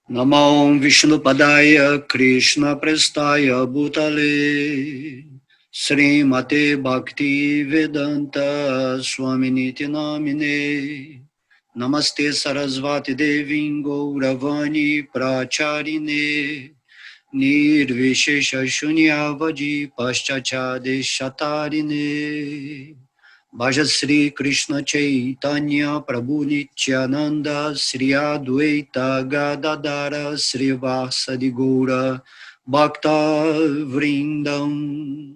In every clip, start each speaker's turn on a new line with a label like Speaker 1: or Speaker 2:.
Speaker 1: Namo Vishnupadaya Krishna Prestaya Bhutale Srimate Bhakti Vedanta Swaminiti Namine Namaste Sarasvati Devim Gauravani Pracharine Nirvishesha Shunyavadi Paschachade Shatarine Bhaja Sri Krishna Chaitanya Prabhu Nityananda Sri Adwaita Gadadara Sri Vasadi Gaura Bhakta Vrindam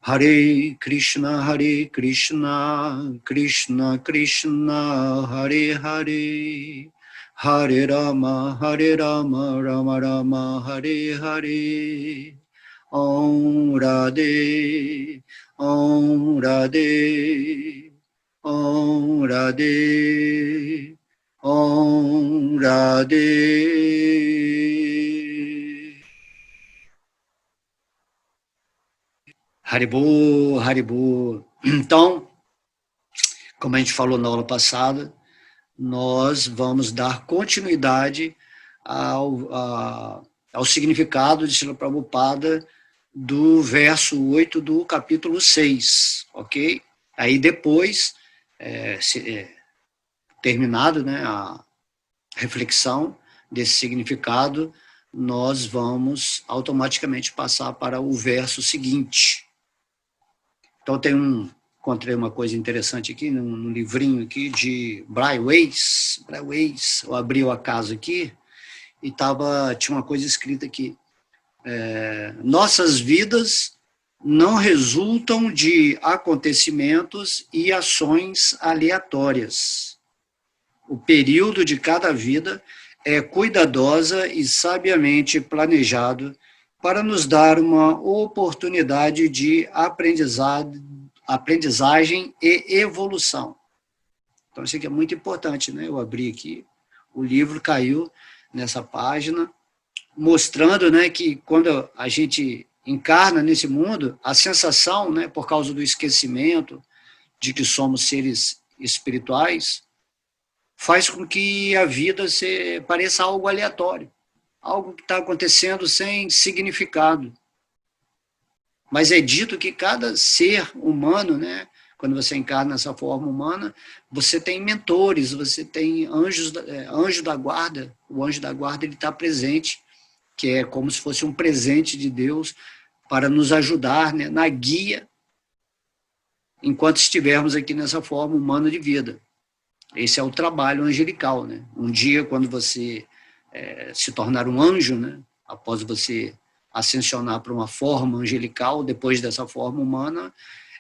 Speaker 1: Hare Krishna Krishna Krishna Hare Hare Hare Rama Rama Rama Hare Hare Om Radhe Om Radhe Om Radhe Om Radhe Haribo, Haribo. Então, como a gente falou na aula passada, nós vamos dar continuidade ao significado de Srila Prabhupada do verso 8 do capítulo 6, ok? Aí depois, terminado, né, a reflexão desse significado, nós vamos automaticamente passar para o verso seguinte. Então encontrei uma coisa interessante aqui, num livrinho aqui de Brian Weiss, eu abri o acaso aqui, e tinha uma coisa escrita aqui, nossas vidas não resultam de acontecimentos e ações aleatórias. O período de cada vida é cuidadosa e sabiamente planejado para nos dar uma oportunidade de aprendizagem e evolução. Então, isso aqui é muito importante, né? Eu abri aqui, o livro caiu nessa página, mostrando, né, que quando a gente encarna nesse mundo, a sensação, né, por causa do esquecimento de que somos seres espirituais, faz com que a vida pareça algo aleatório, algo que está acontecendo sem significado. Mas é dito que cada ser humano, né, quando você encarna nessa forma humana, você tem mentores, você tem anjo da guarda, o anjo da guarda ele está presente, que é como se fosse um presente de Deus para nos ajudar, né, na guia, enquanto estivermos aqui nessa forma humana de vida. Esse é o trabalho angelical, né? Um dia, quando você se tornar um anjo, né, após você ascensionar para uma forma angelical, depois dessa forma humana,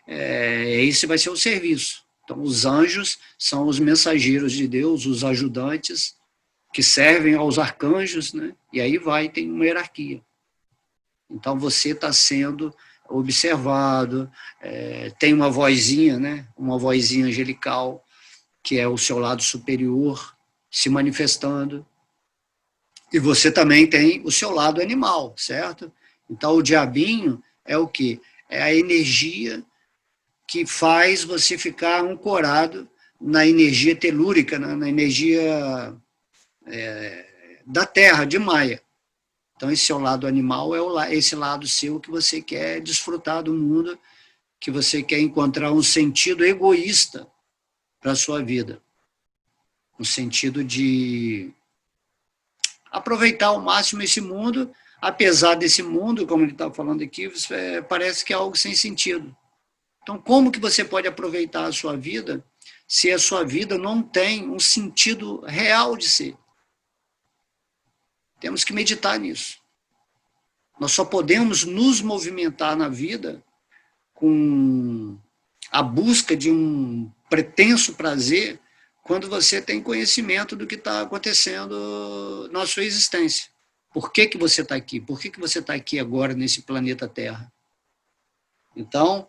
Speaker 1: esse vai ser o serviço. Então, os anjos são os mensageiros de Deus, os ajudantes, que servem aos arcanjos, né? E aí tem uma hierarquia. Então, você está sendo observado, tem uma vozinha, né? Uma vozinha angelical, que é o seu lado superior se manifestando, e você também tem o seu lado animal, certo? Então, o diabinho é o quê? É a energia que faz você ficar ancorado na energia telúrica, na energia da Terra, de Maia. Então, esse seu lado animal é esse lado seu que você quer desfrutar do mundo, que você quer encontrar um sentido egoísta para a sua vida. No sentido de aproveitar ao máximo esse mundo, apesar desse mundo, como ele está falando aqui, parece que é algo sem sentido. Então, como que você pode aproveitar a sua vida se a sua vida não tem um sentido real de ser? Temos que meditar nisso. Nós só podemos nos movimentar na vida com a busca de um pretenso prazer quando você tem conhecimento do que está acontecendo na sua existência. Por que você está aqui? Por que você está aqui agora nesse planeta Terra? Então,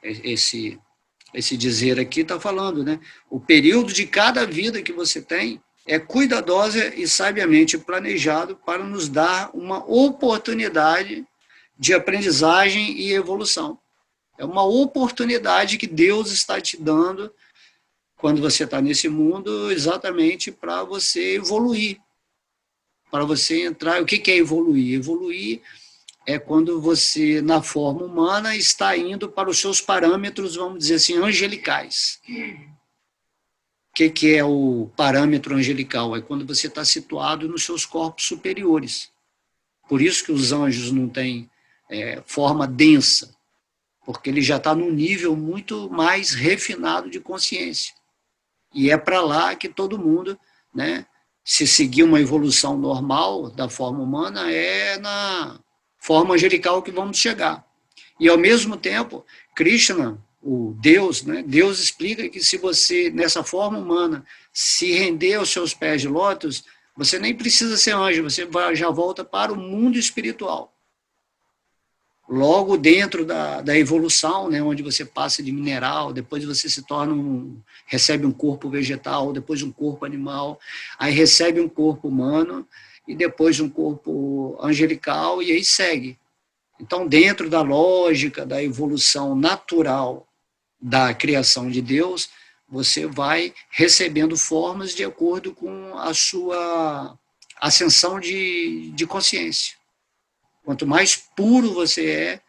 Speaker 1: esse dizer aqui está falando, né? O período de cada vida que você tem é cuidadosa e sabiamente planejado para nos dar uma oportunidade de aprendizagem e evolução. É uma oportunidade que Deus está te dando quando você está nesse mundo, exatamente para você evoluir, para você entrar. O que é evoluir? Evoluir é quando você, na forma humana, está indo para os seus parâmetros, vamos dizer assim, angelicais. O que é o parâmetro angelical? É quando você está situado nos seus corpos superiores. Por isso que os anjos não têm forma densa, porque ele já está num nível muito mais refinado de consciência. E é para lá que todo mundo, né, se seguir uma evolução normal da forma humana, é na forma angelical que vamos chegar. E, ao mesmo tempo, Krishna, o Deus, né, Deus explica que se você, nessa forma humana, se render aos seus pés de lótus, você nem precisa ser anjo, você já volta para o mundo espiritual. Logo dentro da evolução, né, onde você passa de mineral, depois você se torna recebe um corpo vegetal, depois um corpo animal, aí recebe um corpo humano, e depois um corpo angelical, e aí segue. Então, dentro da lógica da evolução natural da criação de Deus, você vai recebendo formas de acordo com a sua ascensão de consciência. Quanto mais puro você é,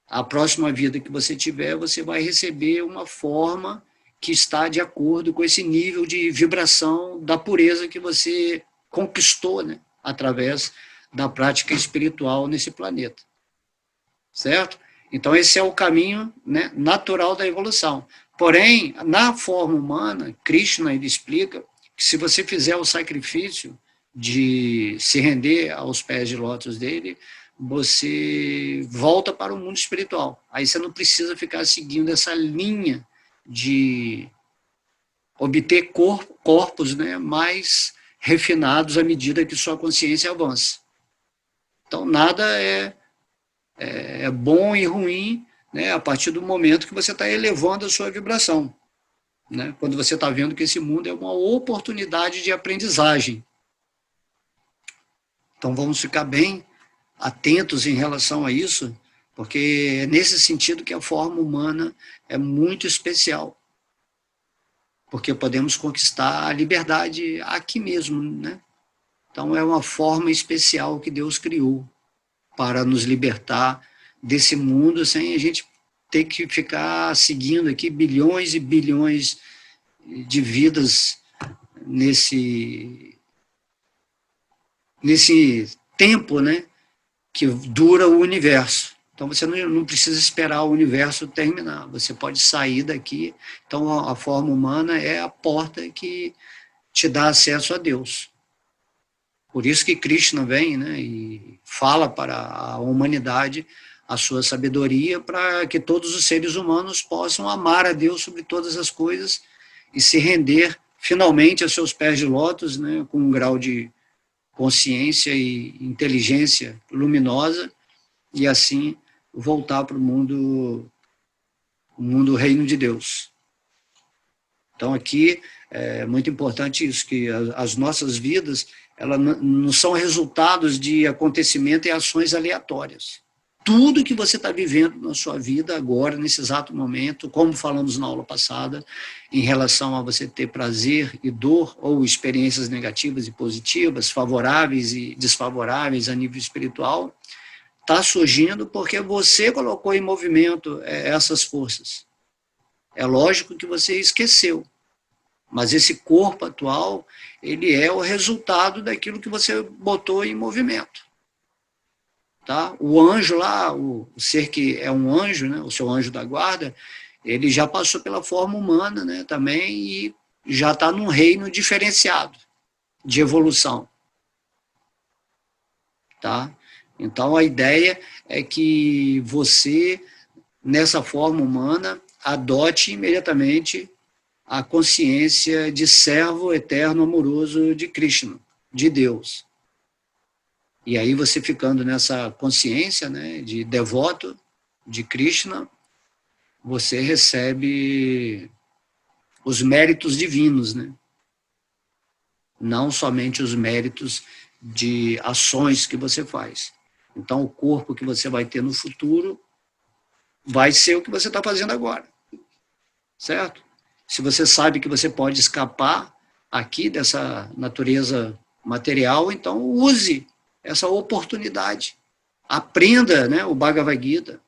Speaker 1: a próxima vida que você tiver, você vai receber uma forma que está de acordo com esse nível de vibração da pureza que você conquistou, né, através da prática espiritual nesse planeta. Certo? Então, esse é o caminho, né, natural da evolução. Porém, na forma humana, Krishna ele explica que se você fizer o sacrifício de se render aos pés de lótus dele, você volta para o mundo espiritual. Aí você não precisa ficar seguindo essa linha de obter corpos, né, mais refinados à medida que sua consciência avança. Então, nada é bom e ruim, né, a partir do momento que você está elevando a sua vibração. Né, quando você está vendo que esse mundo é uma oportunidade de aprendizagem. Então, vamos ficar bem atentos em relação a isso, porque é nesse sentido que a forma humana é muito especial. Porque podemos conquistar a liberdade aqui mesmo, né? Então, é uma forma especial que Deus criou para nos libertar desse mundo sem a gente ter que ficar seguindo aqui bilhões e bilhões de vidas nesse tempo, né, que dura o universo. Então você não precisa esperar o universo terminar, você pode sair daqui. Então a forma humana é a porta que te dá acesso a Deus. Por isso que Krishna vem, né, e fala para a humanidade a sua sabedoria para que todos os seres humanos possam amar a Deus sobre todas as coisas e se render finalmente a seus pés de lótus, né, com um grau de consciência e inteligência luminosa, e assim voltar para o mundo reino de Deus. Então aqui é muito importante isso, que as nossas vidas elas não são resultados de acontecimento e ações aleatórias. Tudo que você está vivendo na sua vida agora, nesse exato momento, como falamos na aula passada, em relação a você ter prazer e dor, ou experiências negativas e positivas, favoráveis e desfavoráveis a nível espiritual, está surgindo porque você colocou em movimento essas forças. É lógico que você esqueceu, mas esse corpo atual, ele é o resultado daquilo que você botou em movimento. Tá? O anjo lá, o ser que é um anjo, né, o seu anjo da guarda, ele já passou pela forma humana, né, também, e já está num reino diferenciado de evolução. Tá? Então a ideia é que você, nessa forma humana, adote imediatamente a consciência de servo eterno amoroso de Krishna, de Deus. E aí você ficando nessa consciência, né, de devoto de Krishna, você recebe os méritos divinos, né? Não somente os méritos de ações que você faz. Então o corpo que você vai ter no futuro vai ser o que você está fazendo agora. Certo? Se você sabe que você pode escapar aqui dessa natureza material, então use essa oportunidade. Aprenda, né, o Bhagavad Gita,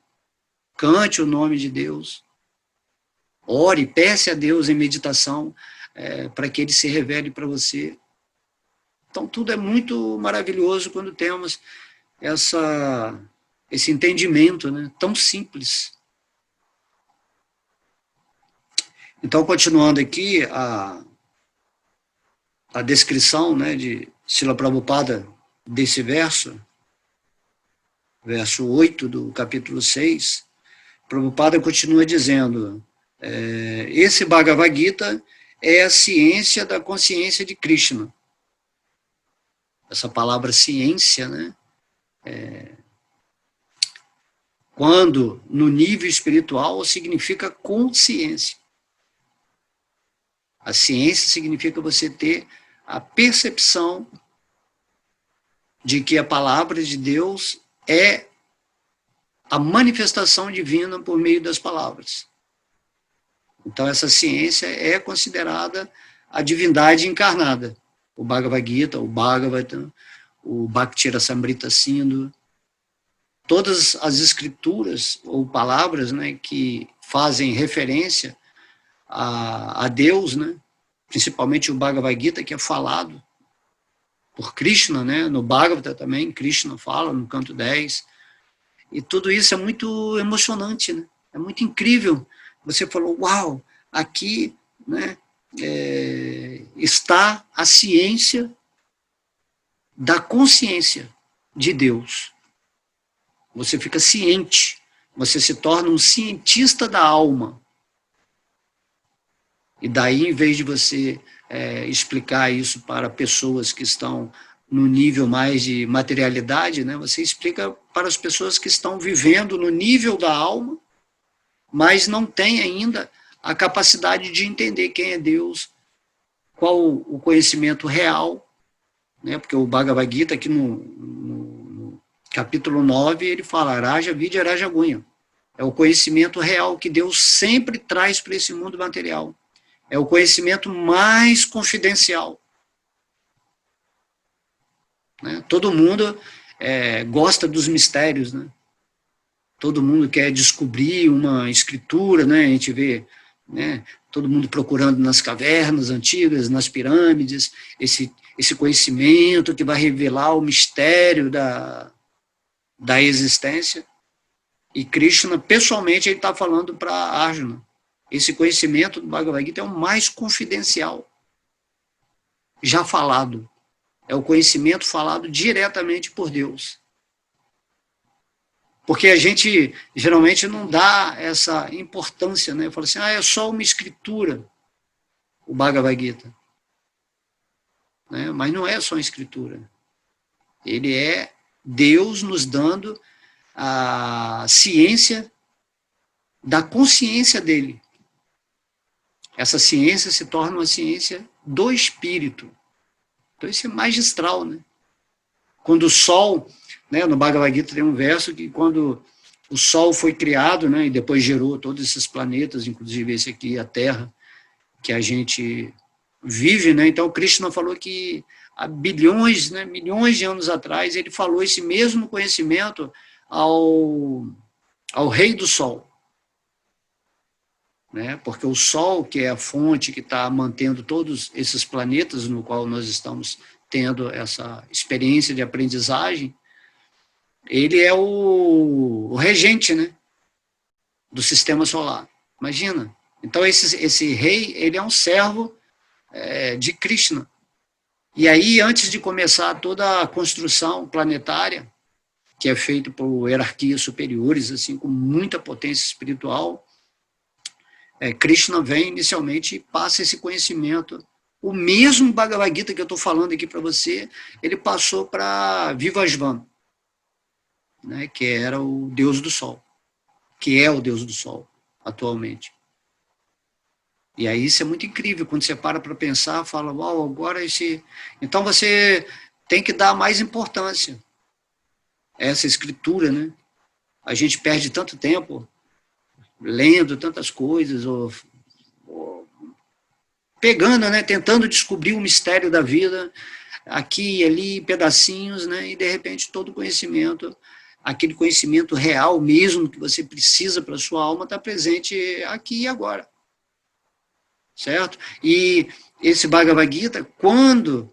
Speaker 1: cante o nome de Deus, ore, peça a Deus em meditação, para que Ele se revele para você. Então, tudo é muito maravilhoso quando temos esse entendimento, né, tão simples. Então, continuando aqui, a descrição, né, de Srila Prabhupada desse verso 8 do capítulo 6, Prabhupada continua dizendo, esse Bhagavad Gita é a ciência da consciência de Krishna. Essa palavra ciência, né, quando no nível espiritual significa consciência. A ciência significa você ter a percepção de que a palavra de Deus é a manifestação divina por meio das palavras. Então, essa ciência é considerada a divindade encarnada. O Bhagavad Gita, o Bhagavatam, o Bhakti-rasamrita Sindhu, todas as escrituras ou palavras, né, que fazem referência a Deus, né, principalmente o Bhagavad Gita, que é falado por Krishna, né, no Bhagavata também, Krishna fala no canto 10, e tudo isso é muito emocionante, né, é muito incrível. Você falou, uau, aqui, né, está a ciência da consciência de Deus. Você fica ciente, você se torna um cientista da alma. E daí, em vez de você explicar isso para pessoas que estão no nível mais de materialidade, né, você explica para as pessoas que estão vivendo no nível da alma, mas não têm ainda a capacidade de entender quem é Deus, qual o conhecimento real, né, porque o Bhagavad Gita, aqui no capítulo 9, ele fala, Raja Vidya Raja Gunya. É o conhecimento real que Deus sempre traz para esse mundo material. É o conhecimento mais confidencial. Né? Todo mundo gosta dos mistérios, né? Todo mundo quer descobrir uma escritura, né? A gente vê, né, todo mundo procurando nas cavernas antigas, nas pirâmides, esse conhecimento que vai revelar o mistério da existência. E Krishna, pessoalmente, ele está falando para Arjuna. Esse conhecimento do Bhagavad Gita é o mais confidencial, já falado. É o conhecimento falado diretamente por Deus. Porque a gente, geralmente, não dá essa importância, né? Fala assim, é só uma escritura, o Bhagavad Gita. Né? Mas não é só uma escritura. Ele é Deus nos dando a ciência da consciência dele. Essa ciência se torna uma ciência do espírito. Então isso é magistral, né? Quando o Sol, né, no Bhagavad Gita tem um verso que quando o Sol foi criado, né, e depois gerou todos esses planetas, inclusive esse aqui, a Terra, que a gente vive, né? Então Krishna falou que há bilhões, né, milhões de anos atrás, ele falou esse mesmo conhecimento ao Rei do Sol. Né? Porque o Sol, que é a fonte que está mantendo todos esses planetas no qual nós estamos tendo essa experiência de aprendizagem, ele é o regente, né, do sistema solar. Imagina. Então, esse rei, ele é um servo de Krishna. E aí, antes de começar toda a construção planetária, que é feita por hierarquias superiores, assim, com muita potência espiritual, Krishna vem inicialmente e passa esse conhecimento. O mesmo Bhagavad Gita que eu estou falando aqui para você, ele passou para Vivasvan, né, que era o Deus do Sol, que é o Deus do Sol atualmente. E aí isso é muito incrível, quando você para pensar, fala, uau, agora esse... Então você tem que dar mais importância a essa escritura, né? A gente perde tanto tempo lendo tantas coisas, ou pegando, né, tentando descobrir o mistério da vida, aqui e ali, pedacinhos, né? E de repente todo o conhecimento, aquele conhecimento real mesmo que você precisa para a sua alma, está presente aqui e agora. Certo? E esse Bhagavad Gita, quando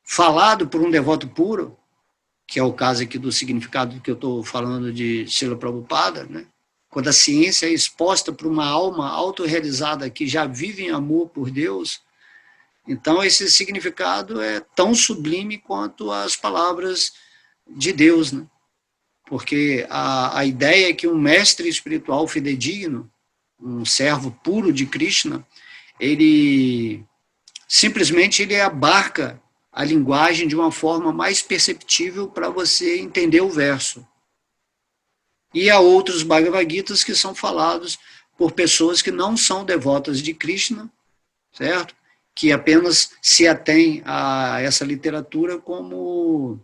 Speaker 1: falado por um devoto puro, que é o caso aqui do significado que eu estou falando de Srila Prabhupada, né? Quando a ciência é exposta para uma alma autorrealizada que já vive em amor por Deus, então esse significado é tão sublime quanto as palavras de Deus, né? Porque a ideia é que um mestre espiritual fidedigno, um servo puro de Krishna, ele simplesmente ele abarca a linguagem de uma forma mais perceptível para você entender o verso. E há outros Bhagavad Gitas que são falados por pessoas que não são devotas de Krishna, certo? Que apenas se atém a essa literatura como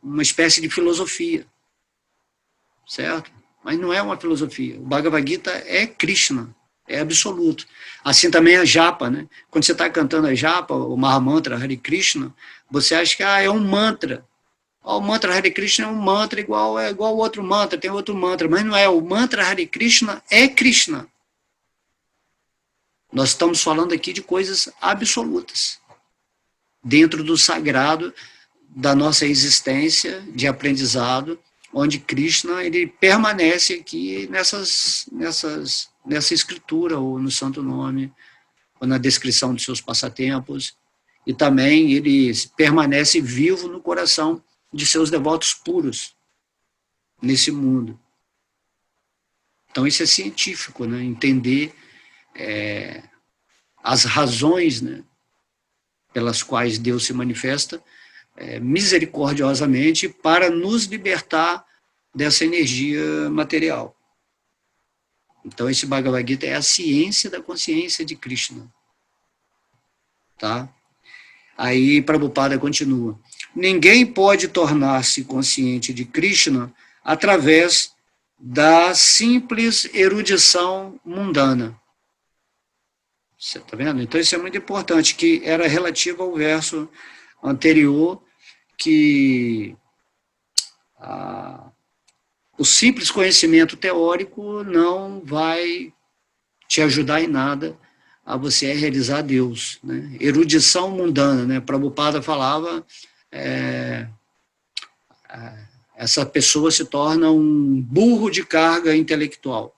Speaker 1: uma espécie de filosofia, certo? Mas não é uma filosofia. O Bhagavad Gita é Krishna, é absoluto. Assim também a japa, né? Quando você está cantando a japa, o Mahamantra Hare Krishna, você acha que é um mantra. O mantra Hare Krishna é um mantra igual outro mantra, tem outro mantra, mas não é. O mantra Hare Krishna é Krishna. Nós estamos falando aqui de coisas absolutas, dentro do sagrado da nossa existência de aprendizado, onde Krishna ele permanece aqui nessa escritura, ou no santo nome, ou na descrição de seus passatempos, e também ele permanece vivo no coração de seus devotos puros nesse mundo. Então isso é científico, né? Entender as razões, né, pelas quais Deus se manifesta misericordiosamente para nos libertar dessa energia material. Então esse Bhagavad Gita é a ciência da consciência de Krishna. Tá? Aí Prabhupada continua. Ninguém pode tornar-se consciente de Krishna através da simples erudição mundana. Você está vendo? Então isso é muito importante, que era relativo ao verso anterior, que o simples conhecimento teórico não vai te ajudar em nada a você realizar Deus. Né? Erudição mundana, né? Prabhupada falava, essa pessoa se torna um burro de carga intelectual.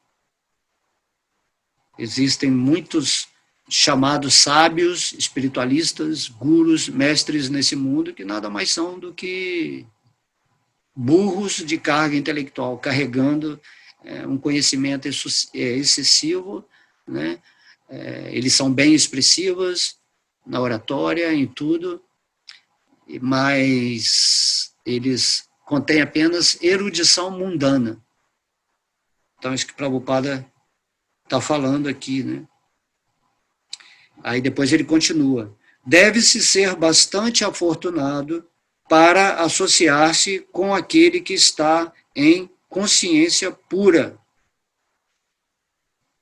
Speaker 1: Existem muitos chamados sábios, espiritualistas, gurus, mestres nesse mundo, que nada mais são do que burros de carga intelectual, carregando um conhecimento excessivo, né? Eles são bem expressivos na oratória, em tudo, mas eles contêm apenas erudição mundana. Então, isso que Prabhupada está falando aqui, né? Aí depois ele continua. Deve-se ser bastante afortunado para associar-se com aquele que está em consciência pura.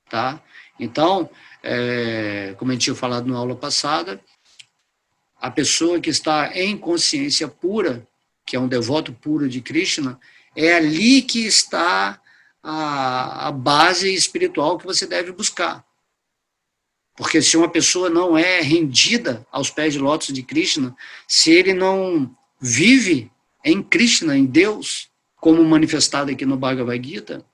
Speaker 1: Tá? Então, como a gente tinha falado na aula passada, a pessoa que está em consciência pura, que é um devoto puro de Krishna, é ali que está a base espiritual que você deve buscar. Porque se uma pessoa não é rendida aos pés de lótus de Krishna, se ele não vive em Krishna, em Deus, como manifestado aqui no Bhagavad Gita,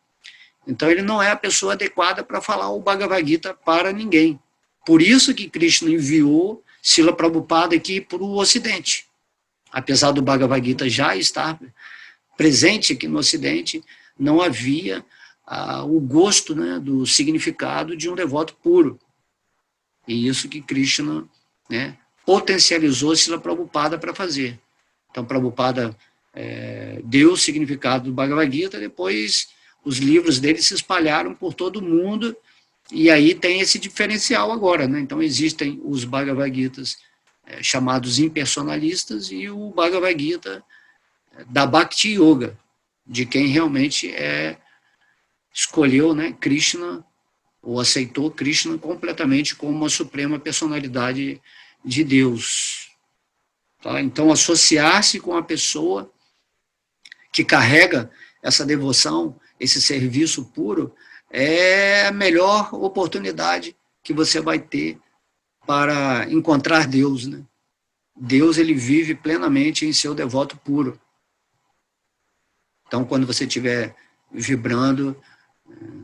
Speaker 1: então ele não é a pessoa adequada para falar o Bhagavad Gita para ninguém. Por isso que Krishna enviou Srila Prabhupada aqui para o Ocidente. Apesar do Bhagavad Gita já estar presente aqui no Ocidente, não havia o gosto, né, do significado de um devoto puro. E isso que Krishna, né, potencializou Srila Prabhupada para fazer. Então, Prabhupada deu o significado do Bhagavad Gita, depois os livros dele se espalharam por todo o mundo, e aí tem esse diferencial agora. Né? Então, existem os Bhagavad Gitas chamados impersonalistas e o Bhagavad Gita da Bhakti Yoga, de quem realmente escolheu, né, Krishna, ou aceitou Krishna completamente como uma suprema personalidade de Deus. Tá? Então, associar-se com a pessoa que carrega essa devoção, esse serviço puro, é a melhor oportunidade que você vai ter para encontrar Deus, né? Deus, ele vive plenamente em seu devoto puro. Então, quando você estiver vibrando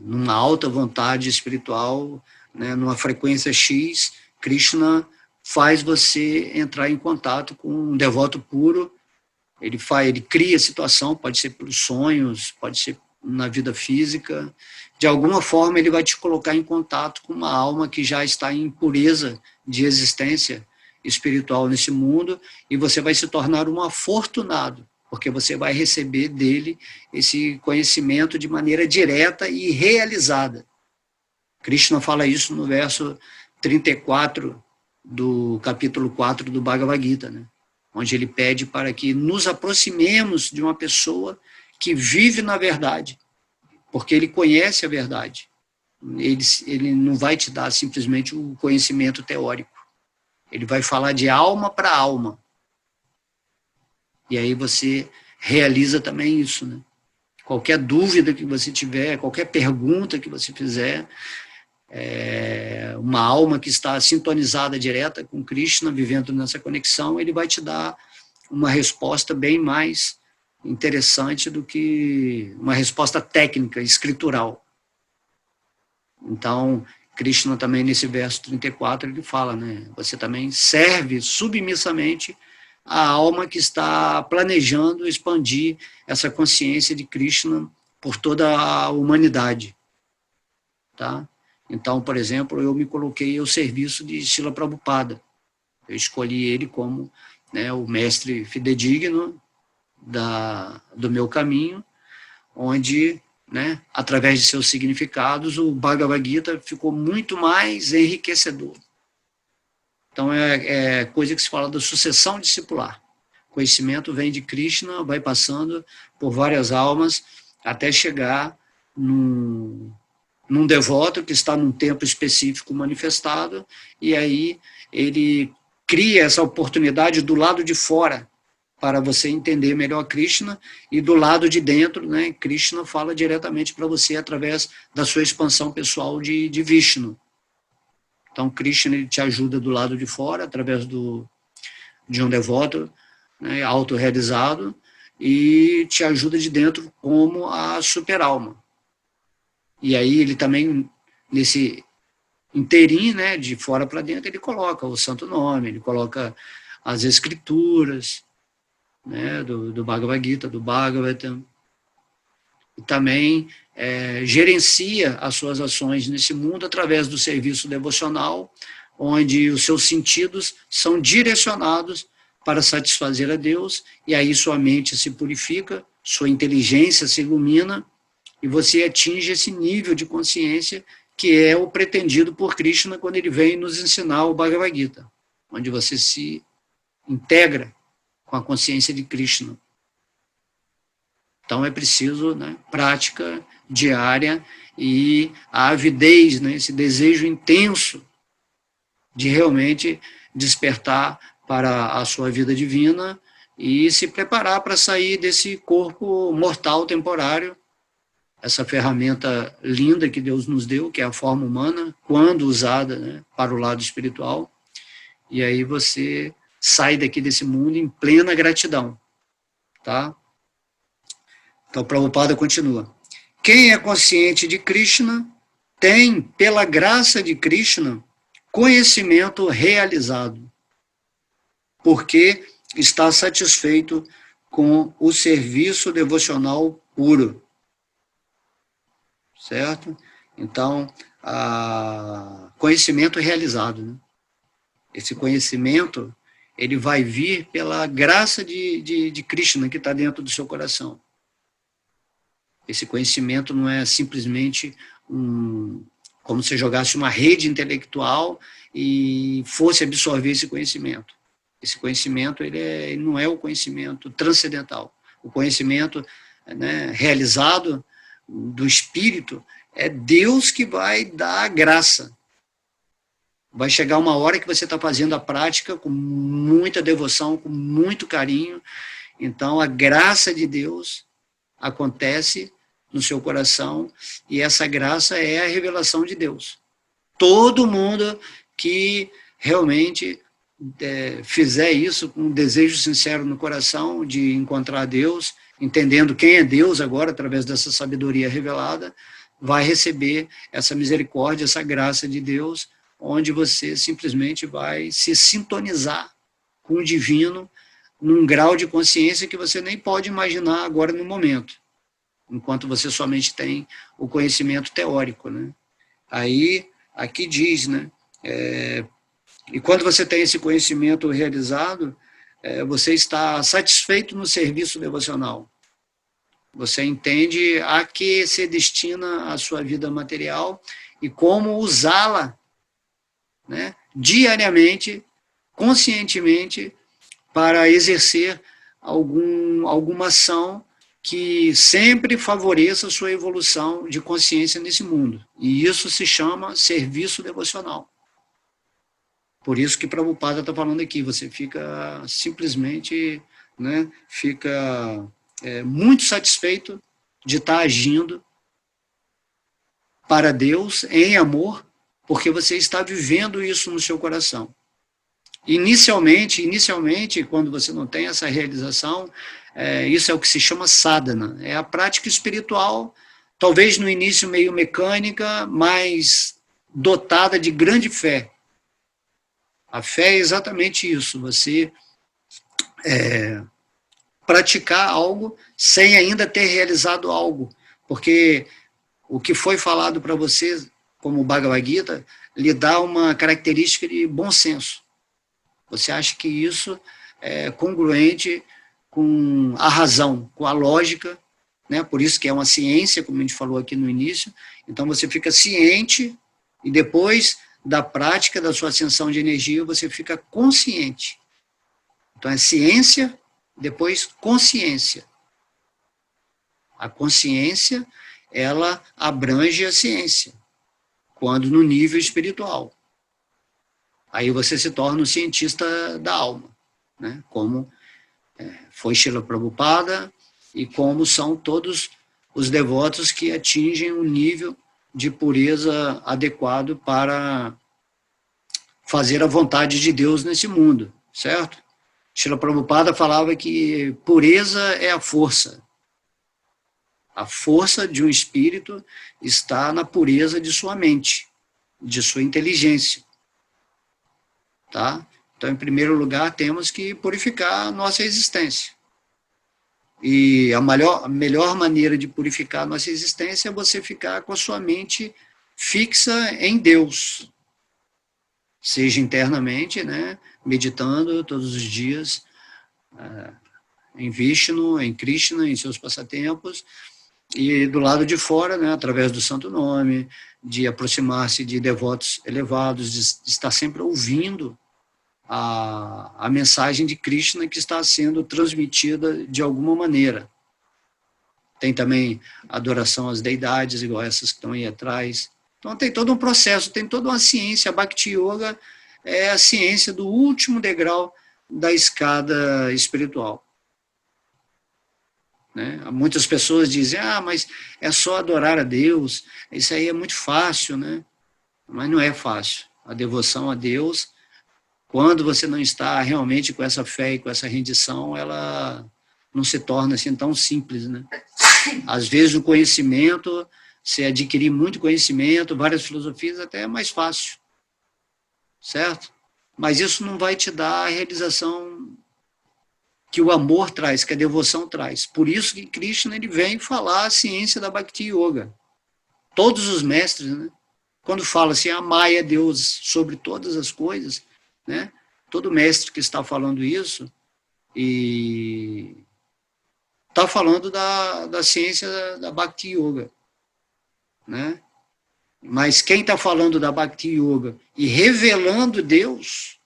Speaker 1: numa alta vontade espiritual, né, numa frequência X, Krishna faz você entrar em contato com um devoto puro. Ele cria a situação, pode ser pelos sonhos, pode ser na vida física. De alguma forma, ele vai te colocar em contato com uma alma que já está em pureza de existência espiritual nesse mundo, e você vai se tornar um afortunado, porque você vai receber dele esse conhecimento de maneira direta e realizada. Krishna fala isso no verso 34 do capítulo 4 do Bhagavad Gita, né? Onde ele pede para que nos aproximemos de uma pessoa que vive na verdade, porque ele conhece a verdade. Ele não vai te dar simplesmente o conhecimento teórico. Ele vai falar de alma para alma. E aí você realiza também isso, né? Qualquer dúvida que você tiver, qualquer pergunta que você fizer, uma alma que está sintonizada direta com Krishna, vivendo nessa conexão, ele vai te dar uma resposta bem mais interessante do que uma resposta técnica, escritural. Então, Krishna também, nesse verso 34, ele fala, né? Você também serve submissamente a alma que está planejando expandir essa consciência de Krishna por toda a humanidade. Tá? Então, por exemplo, eu me coloquei ao serviço de Srila Prabhupada. Eu escolhi ele como, né, o mestre fidedigno do meu caminho, onde, né, através de seus significados, o Bhagavad Gita ficou muito mais enriquecedor. Então, é coisa que se fala da sucessão discipular. O conhecimento vem de Krishna, vai passando por várias almas, até chegar num devoto que está num tempo específico manifestado, e aí ele cria essa oportunidade do lado de fora, para você entender melhor Krishna, e do lado de dentro, né, Krishna fala diretamente para você através da sua expansão pessoal de Vishnu. Então, Krishna, ele te ajuda do lado de fora, através de um devoto, né, autorrealizado, e te ajuda de dentro como a super-alma. E aí ele também, nesse inteirinho, né, de fora para dentro, ele coloca o santo nome, ele coloca as escrituras, né, do Bhagavad Gita, do Bhagavatam, e também gerencia as suas ações nesse mundo através do serviço devocional, onde os seus sentidos são direcionados para satisfazer a Deus, e aí sua mente se purifica, sua inteligência se ilumina, e você atinge esse nível de consciência que é o pretendido por Krishna quando ele vem nos ensinar o Bhagavad Gita, onde você se integra com a consciência de Krishna. Então é preciso, né, prática diária e a avidez, né, esse desejo intenso de realmente despertar para a sua vida divina e se preparar para sair desse corpo mortal temporário, essa ferramenta linda que Deus nos deu, que é a forma humana, quando usada, né, para o lado espiritual, e aí você sai daqui desse mundo em plena gratidão. Tá? Então, Prabhupada continua. Quem é consciente de Krishna tem, pela graça de Krishna, conhecimento realizado, porque está satisfeito com o serviço devocional puro. Certo? Então, conhecimento realizado. Né? Esse conhecimento, ele vai vir pela graça de Krishna que está dentro do seu coração. Esse conhecimento não é simplesmente como se jogasse uma rede intelectual e fosse absorver esse conhecimento. Esse conhecimento ele não é o conhecimento transcendental. O conhecimento, né, realizado do Espírito é Deus que vai dar a graça. Vai chegar uma hora que você está fazendo a prática com muita devoção, com muito carinho. Então, a graça de Deus acontece no seu coração, e essa graça é a revelação de Deus. Todo mundo que realmente fizer isso com um desejo sincero no coração de encontrar Deus, entendendo quem é Deus agora, através dessa sabedoria revelada, vai receber essa misericórdia, essa graça de Deus, onde você simplesmente vai se sintonizar com o divino num grau de consciência que você nem pode imaginar agora no momento, enquanto você somente tem o conhecimento teórico, né? Aí, aqui diz, né? E quando você tem esse conhecimento realizado, você está satisfeito no serviço devocional. Você entende a que se destina a sua vida material e como usá-la, né, diariamente, conscientemente, para exercer alguma ação que sempre favoreça a sua evolução de consciência nesse mundo. E isso se chama serviço devocional. Por isso que Prabhupada está falando aqui, você fica simplesmente, né, fica muito satisfeito de estar agindo para Deus em amor, porque você está vivendo isso no seu coração. Inicialmente, quando você não tem essa realização, isso é o que se chama sadhana, é a prática espiritual, talvez no início meio mecânica, mas dotada de grande fé. A fé é exatamente isso, você praticar algo sem ainda ter realizado algo, porque o que foi falado para você, como o Bhagavad Gita, lhe dá uma característica de bom senso. Você acha que isso é congruente com a razão, com a lógica, né? Por isso que é uma ciência, como a gente falou aqui no início. Então você fica ciente e depois da prática da sua ascensão de energia, você fica consciente. Então é ciência, depois consciência. A consciência, ela abrange a ciência, quando no nível espiritual. Aí você se torna um cientista da alma, né? Como foi Srila Prabhupada e como são todos os devotos que atingem um nível de pureza adequado para fazer a vontade de Deus nesse mundo, certo? Srila Prabhupada falava que pureza é a força. A força de um espírito está na pureza de sua mente, de sua inteligência. Tá? Então, em primeiro lugar, temos que purificar a nossa existência. E a melhor maneira de purificar a nossa existência é você ficar com a sua mente fixa em Deus. Seja internamente, né, meditando todos os dias em Vishnu, em Krishna, em seus passatempos, e do lado de fora, né, através do santo nome, de aproximar-se de devotos elevados, de estar sempre ouvindo a mensagem de Krishna que está sendo transmitida de alguma maneira. Tem também adoração às deidades, igual essas que estão aí atrás. Então tem todo um processo, tem toda uma ciência. A Bhakti Yoga é a ciência do último degrau da escada espiritual. Né? Muitas pessoas dizem, mas é só adorar a Deus, isso aí é muito fácil, né? Mas não é fácil. A devoção a Deus, quando você não está realmente com essa fé e com essa rendição, ela não se torna assim tão simples, né? Às vezes o conhecimento, se adquirir muito conhecimento, várias filosofias, até é mais fácil, certo? Mas isso não vai te dar a realização que o amor traz, que a devoção traz. Por isso que Krishna ele vem falar a ciência da Bhakti Yoga. Todos os mestres, né? Quando fala assim, amai a Deus sobre todas as coisas, né? Todo mestre que está falando isso e está falando da ciência da Bhakti Yoga, né? Mas quem está falando da Bhakti Yoga e revelando Deus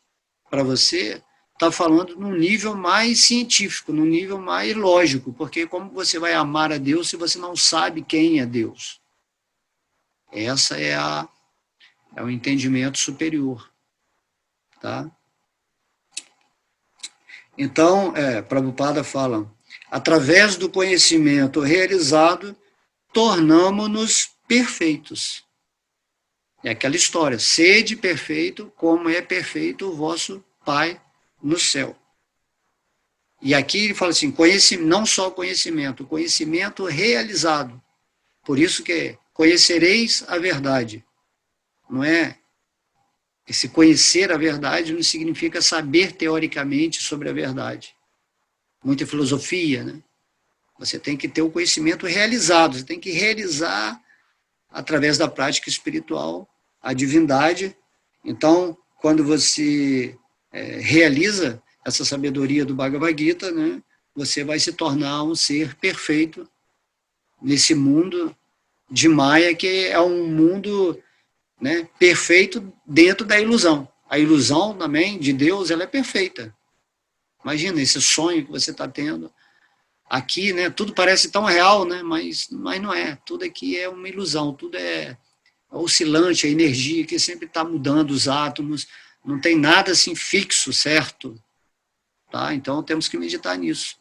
Speaker 1: para você, está falando num nível mais científico, num nível mais lógico, porque como você vai amar a Deus se você não sabe quem é Deus? Essa é o entendimento superior. Tá? Então, Prabhupada fala, através do conhecimento realizado, tornamo-nos perfeitos. É aquela história, sede perfeito como é perfeito o vosso Pai no céu. E aqui ele fala assim, não só conhecimento, conhecimento realizado. Por isso que conhecereis a verdade. Não é? Esse conhecer a verdade não significa saber teoricamente sobre a verdade. Muita filosofia, né? Você tem que ter o conhecimento realizado, você tem que realizar, através da prática espiritual, a divindade. Então, quando você realiza essa sabedoria do Bhagavad Gita, né, você vai se tornar um ser perfeito nesse mundo de Maya, que é um mundo, né, perfeito dentro da ilusão. A ilusão também de Deus, ela é perfeita. Imagina esse sonho que você está tendo aqui, né? Tudo parece tão real, né? Mas não é. Tudo aqui é uma ilusão. Tudo é oscilante, a energia que sempre está mudando, os átomos. Não tem nada assim fixo, certo? Tá? Então temos que meditar nisso.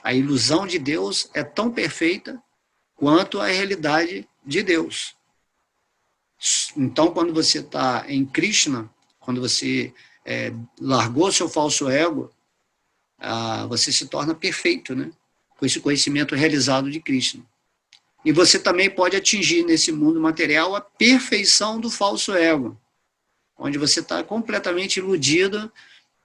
Speaker 1: A ilusão de Deus é tão perfeita quanto a realidade de Deus. Então, quando você está em Krishna, quando você largou seu falso ego, você se torna perfeito, né? Com esse conhecimento realizado de Krishna. E você também pode atingir nesse mundo material a perfeição do falso ego, onde você está completamente iludido,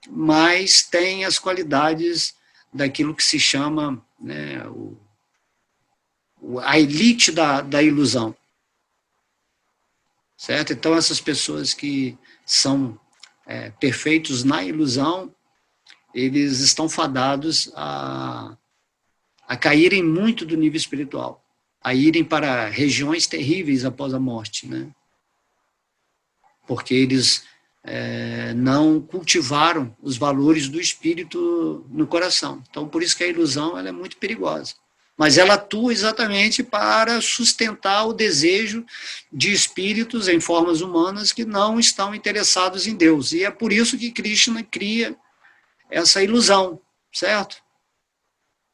Speaker 1: mas tem as qualidades daquilo que se chama, né, a elite da ilusão. Certo? Então, essas pessoas que são perfeitos na ilusão, eles estão fadados a caírem muito do nível espiritual, a irem para regiões terríveis após a morte, né? Porque eles não cultivaram os valores do espírito no coração. Então, por isso que a ilusão ela é muito perigosa. Mas ela atua exatamente para sustentar o desejo de espíritos em formas humanas que não estão interessados em Deus. E é por isso que Krishna cria essa ilusão, certo?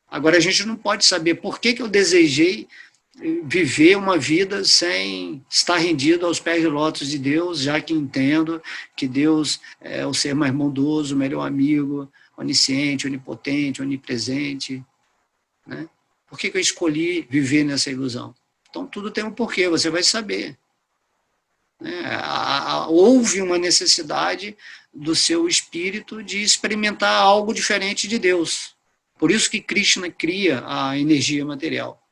Speaker 1: Agora, a gente não pode saber por que eu desejei viver uma vida sem estar rendido aos pés de lótus de Deus, já que entendo que Deus é o ser mais bondoso, o melhor amigo, onisciente, onipotente, onipresente, né? Por que eu escolhi viver nessa ilusão? Então, tudo tem um porquê, você vai saber. Houve uma necessidade do seu espírito de experimentar algo diferente de Deus. Por isso que Krishna cria a energia material.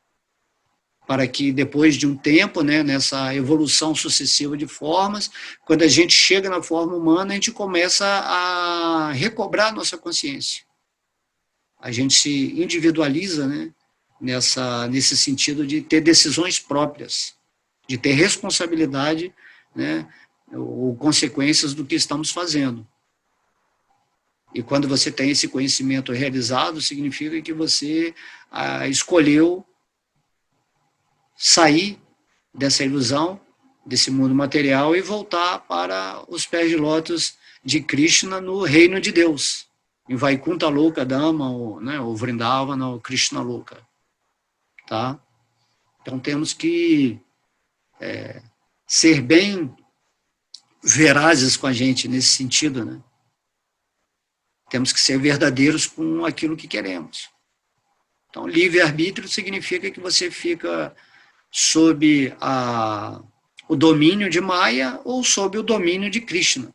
Speaker 1: Para que depois de um tempo, né, nessa evolução sucessiva de formas, quando a gente chega na forma humana, a gente começa a recobrar a nossa consciência. A gente se individualiza, né, nesse sentido de ter decisões próprias, de ter responsabilidade, né, ou consequências do que estamos fazendo. E quando você tem esse conhecimento realizado, significa que você escolheu sair dessa ilusão, desse mundo material e voltar para os pés de lótus de Krishna no reino de Deus, em Vaikuntha Loka Dhamma, ou Vrindavana, ou Krishna Loka. Tá? Então temos que ser bem verazes com a gente nesse sentido, né? Temos que ser verdadeiros com aquilo que queremos. Então, livre-arbítrio significa que você fica sob o domínio de Maya ou sob o domínio de Krishna.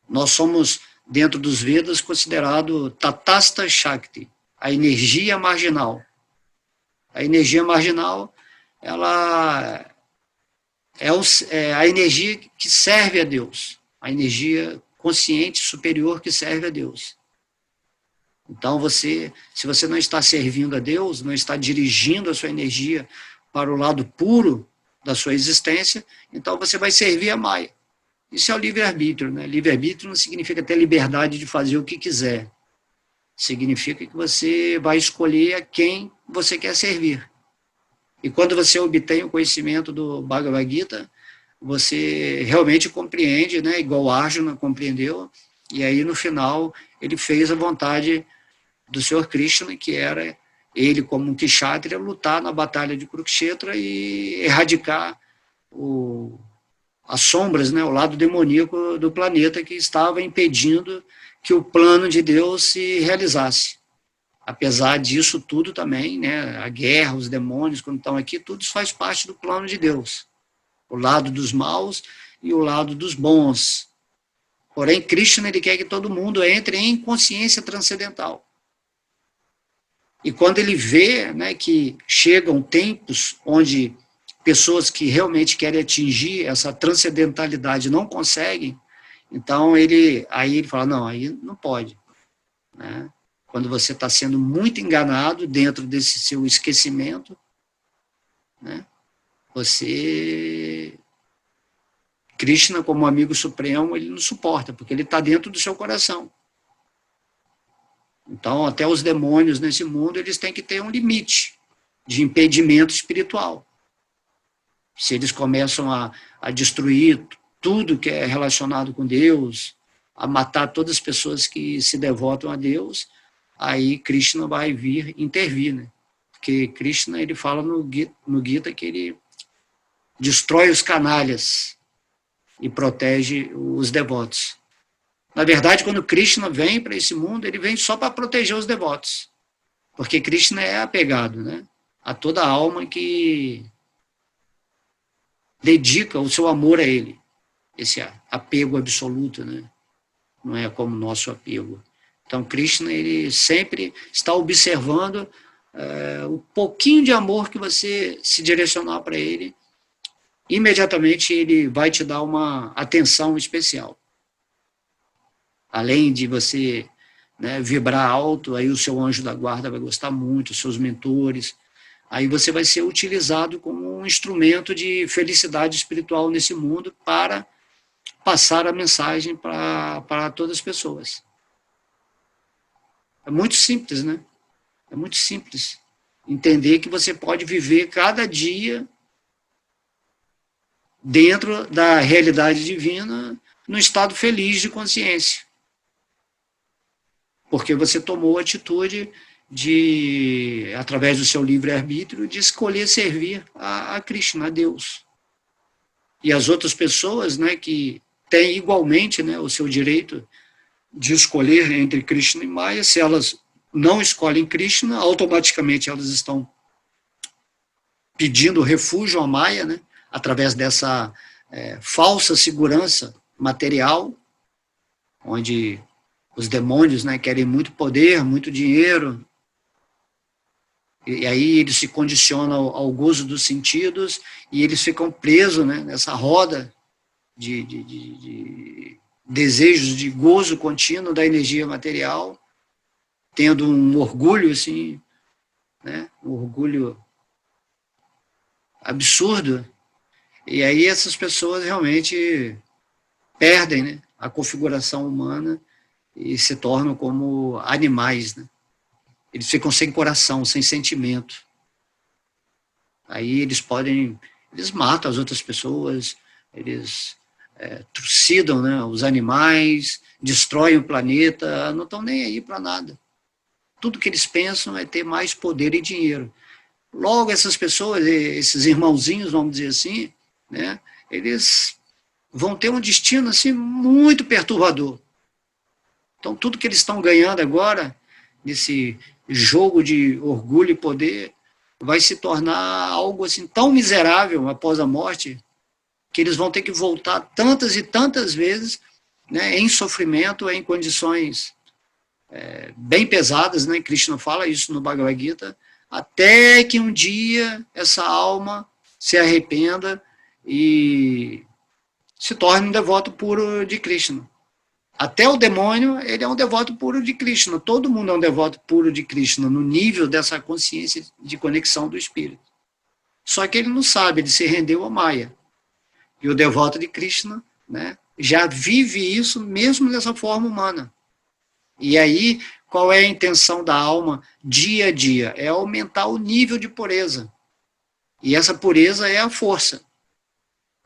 Speaker 1: Nós somos, dentro dos Vedas, considerado Tatastha Shakti, a energia marginal. A energia marginal, ela é a energia que serve a Deus, a energia consciente superior que serve a Deus. Então, se você não está servindo a Deus, não está dirigindo a sua energia para o lado puro da sua existência, então você vai servir a Maya. Isso é o livre-arbítrio, né? Livre-arbítrio não significa ter liberdade de fazer o que quiser. Significa que você vai escolher a quem você quer servir. E quando você obtém o conhecimento do Bhagavad Gita, você realmente compreende, né, igual Arjuna compreendeu, e aí no final ele fez a vontade do Senhor Krishna, que era ele, como um kshatriya, lutar na batalha de Kurukshetra e erradicar as sombras, né, o lado demoníaco do planeta que estava impedindo que o plano de Deus se realizasse. Apesar disso tudo também, né, a guerra, os demônios, quando estão aqui, tudo isso faz parte do plano de Deus. O lado dos maus e o lado dos bons. Porém, Krishna, ele quer que todo mundo entre em consciência transcendental. E quando ele vê, né, que chegam tempos onde pessoas que realmente querem atingir essa transcendentalidade não conseguem, então aí ele fala, não, aí não pode. Né? Quando você está sendo muito enganado dentro desse seu esquecimento, né, Krishna, como amigo supremo, ele não suporta, porque ele está dentro do seu coração. Então, até os demônios nesse mundo, eles têm que ter um limite de impedimento espiritual. Se eles começam a destruir tudo que é relacionado com Deus, a matar todas as pessoas que se devotam a Deus, aí Krishna vai vir intervir, né? Porque Krishna, ele fala no Gita que ele destrói os canalhas e protege os devotos. Na verdade, quando Krishna vem para esse mundo, ele vem só para proteger os devotos. Porque Krishna é apegado, né, a toda alma que dedica o seu amor a ele. Esse apego absoluto, né? Não é como o nosso apego. Então, Krishna, ele sempre está observando o pouquinho de amor que você se direcionar para ele, imediatamente ele vai te dar uma atenção especial. Além de você, né, vibrar alto, aí o seu anjo da guarda vai gostar muito, os seus mentores, aí você vai ser utilizado como um instrumento de felicidade espiritual nesse mundo para passar a mensagem para todas as pessoas. É muito simples, né? É muito simples entender que você pode viver cada dia dentro da realidade divina, num estado feliz de consciência. Porque você tomou a atitude de, através do seu livre-arbítrio, de escolher servir a Krishna, a Deus. E as outras pessoas, né, que têm igualmente, né, o seu direito de escolher entre Krishna e Maya, se elas não escolhem Krishna, automaticamente elas estão pedindo refúgio a Maya, né, através dessa falsa segurança material, onde os demônios, né, querem muito poder, muito dinheiro, e aí eles se condicionam ao gozo dos sentidos e eles ficam presos, né, nessa roda de desejos de gozo contínuo da energia material, tendo um orgulho, assim, né, um orgulho absurdo, e aí essas pessoas realmente perdem, né, a configuração humana e se tornam como animais, né? Eles ficam sem coração, sem sentimento. Aí eles matam as outras pessoas, eles trucidam, né, os animais, destroem o planeta, não estão nem aí para nada. Tudo que eles pensam é ter mais poder e dinheiro. Logo, essas pessoas, esses irmãozinhos, vamos dizer assim, né, eles vão ter um destino assim, muito perturbador. Então, tudo que eles estão ganhando agora, nesse jogo de orgulho e poder, vai se tornar algo assim tão miserável após a morte, que eles vão ter que voltar tantas e tantas vezes, né, em sofrimento, em condições bem pesadas, né? Krishna fala isso no Bhagavad Gita, até que um dia essa alma se arrependa e se torne um devoto puro de Krishna. Até o demônio, ele é um devoto puro de Krishna. Todo mundo é um devoto puro de Krishna, no nível dessa consciência de conexão do espírito. Só que ele não sabe, ele se rendeu a Maya. E o devoto de Krishna, né, já vive isso mesmo nessa forma humana. E aí, qual é a intenção da alma dia a dia? É aumentar o nível de pureza. E essa pureza é a força.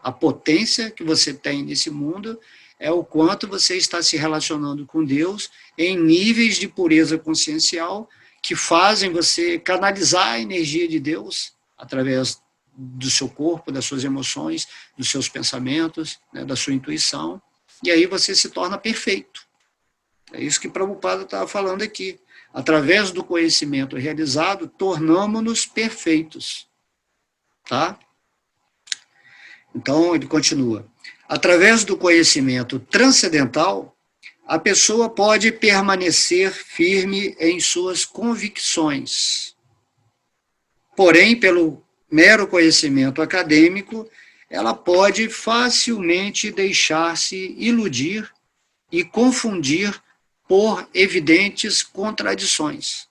Speaker 1: A potência que você tem nesse mundo é o quanto você está se relacionando com Deus em níveis de pureza consciencial que fazem você canalizar a energia de Deus através do seu corpo, das suas emoções, dos seus pensamentos, né, da sua intuição, e aí você se torna perfeito. É isso que Prabhupada estava falando aqui. Através do conhecimento realizado, tornamo-nos perfeitos. Tá? Então, ele continua. Através do conhecimento transcendental, a pessoa pode permanecer firme em suas convicções. Porém, pelo mero conhecimento acadêmico, ela pode facilmente deixar-se iludir e confundir por evidentes contradições.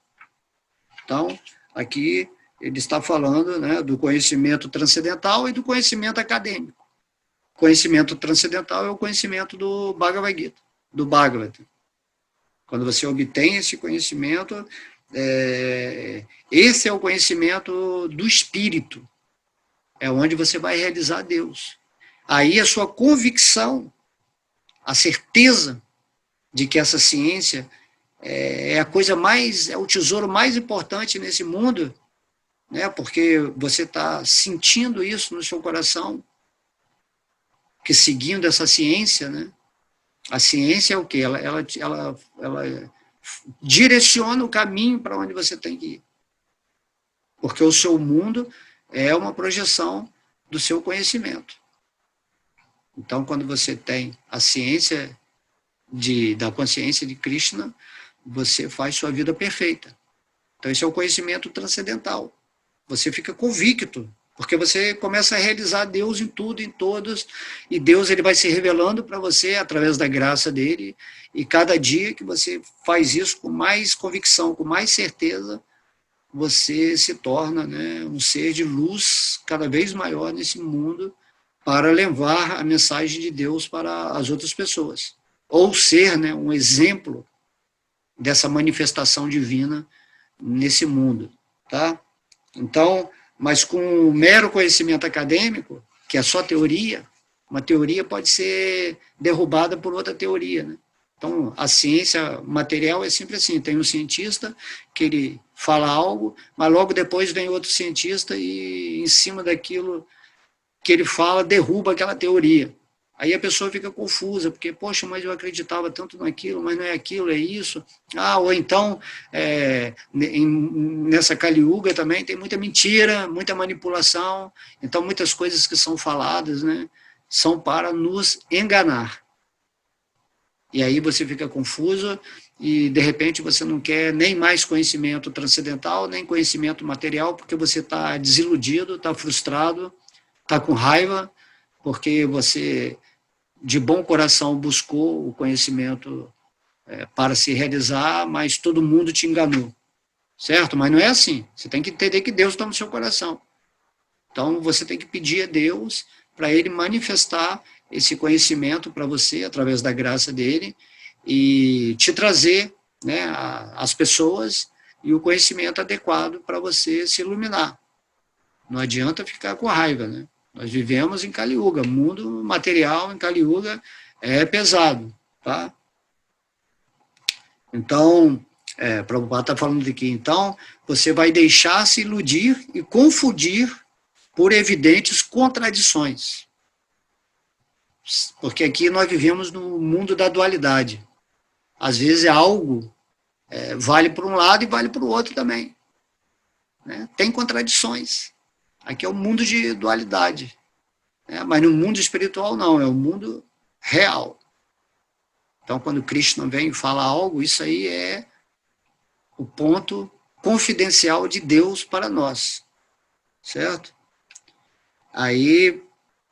Speaker 1: Então, aqui ele está falando, né, do conhecimento transcendental e do conhecimento acadêmico. Conhecimento transcendental é o conhecimento do Bhagavad Gita, do Bhagavata. Quando você obtém esse conhecimento, esse é o conhecimento do espírito, é onde você vai realizar Deus. Aí a sua convicção, a certeza de que essa ciência é a coisa mais, é o tesouro mais importante nesse mundo, né? Porque você está sentindo isso no seu coração, que seguindo essa ciência, né? A ciência é o quê? Ela direciona o caminho para onde você tem que ir. Porque o seu mundo é uma projeção do seu conhecimento. Então, quando você tem a ciência da consciência de Krishna, você faz sua vida perfeita. Então, esse é o conhecimento transcendental. Você fica convicto, porque você começa a realizar Deus em tudo, em todos, e Deus ele vai se revelando para você através da graça dele, e cada dia que você faz isso com mais convicção, com mais certeza, você se torna, né, um ser de luz cada vez maior nesse mundo para levar a mensagem de Deus para as outras pessoas. Ou ser, né, um exemplo dessa manifestação divina nesse mundo. Tá? Então, mas com o mero conhecimento acadêmico, que é só teoria, uma teoria pode ser derrubada por outra teoria, né? Então, a ciência material é sempre assim, tem um cientista que ele fala algo, mas logo depois vem outro cientista e em cima daquilo que ele fala, derruba aquela teoria. Aí a pessoa fica confusa, porque, poxa, mas eu acreditava tanto naquilo, mas não é aquilo, é isso. Ou então, nessa Kali Yuga também tem muita mentira, muita manipulação, então muitas coisas que são faladas, né, são para nos enganar. E aí você fica confuso e, de repente, você não quer nem mais conhecimento transcendental, nem conhecimento material, porque você está desiludido, está frustrado, está com raiva, porque você, de bom coração, buscou o conhecimento para se realizar, mas todo mundo te enganou, certo? Mas não é assim. Você tem que entender que Deus está no seu coração. Então, você tem que pedir a Deus para Ele manifestar esse conhecimento para você, através da graça dEle, e te trazer, né, as pessoas e o conhecimento adequado para você se iluminar. Não adianta ficar com raiva, né? Nós vivemos em Kali Yuga, mundo material em Kali Yuga é pesado, tá? Então, Prabhupada está falando aqui, então, você vai deixar-se iludir e confundir por evidentes contradições. Porque aqui nós vivemos no mundo da dualidade. Às vezes algo vale para um lado e vale para o outro também. Né? Tem contradições. Aqui é um mundo de dualidade. Mas no mundo espiritual não, é o mundo real. Então, quando Krishna vem e fala algo, isso aí é o ponto confidencial de Deus para nós. Certo? Aí,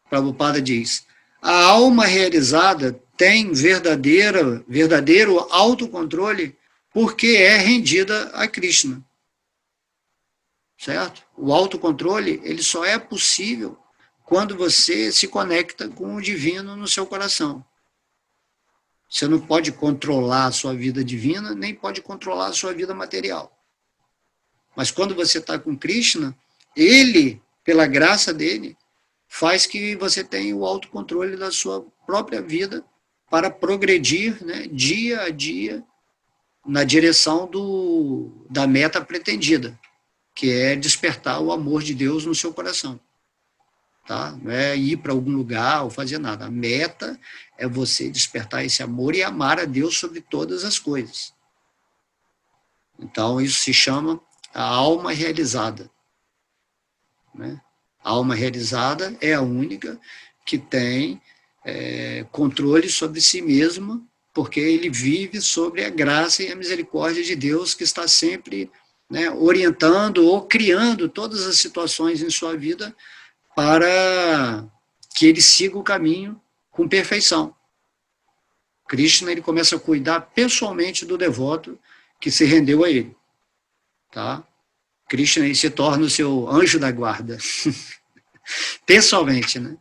Speaker 1: Prabhupada diz, a alma realizada tem verdadeiro autocontrole porque é rendida a Krishna. Certo? O autocontrole, ele só é possível quando você se conecta com o divino no seu coração. Você não pode controlar a sua vida divina, nem pode controlar a sua vida material. Mas quando você está com Krishna, ele, pela graça dele, faz que você tenha o autocontrole da sua própria vida para progredir, né, dia a dia na direção da meta pretendida, que é despertar o amor de Deus no seu coração. Tá? Não é ir para algum lugar ou fazer nada. A meta é você despertar esse amor e amar a Deus sobre todas as coisas. Então, isso se chama a alma realizada. Né? A alma realizada é a única que tem controle sobre si mesma, porque ele vive sobre a graça e a misericórdia de Deus, que está sempre, né, orientando ou criando todas as situações em sua vida para que ele siga o caminho com perfeição. Krishna, ele começa a cuidar pessoalmente do devoto que se rendeu a ele. Tá? Krishna, ele se torna o seu anjo da guarda. Pessoalmente, né?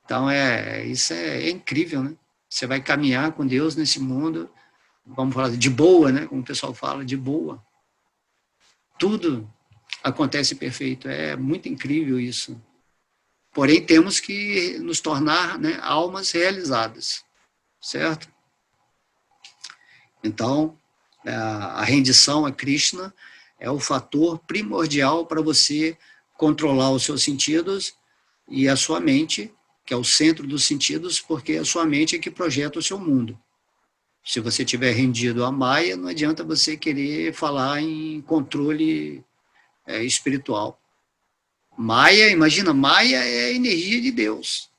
Speaker 1: Então, isso é incrível, né? Você vai caminhar com Deus nesse mundo, vamos falar de boa, né? Como o pessoal fala, de boa. Tudo acontece perfeito. É muito incrível isso. Porém, temos que nos tornar, né, almas realizadas, certo? Então, a rendição a Krishna é o fator primordial para você controlar os seus sentidos e a sua mente, que é o centro dos sentidos, porque a sua mente é que projeta o seu mundo. Se você estiver rendido à Maya, não adianta você querer falar em controle espiritual. Maya, imagina, Maya é a energia de Deus.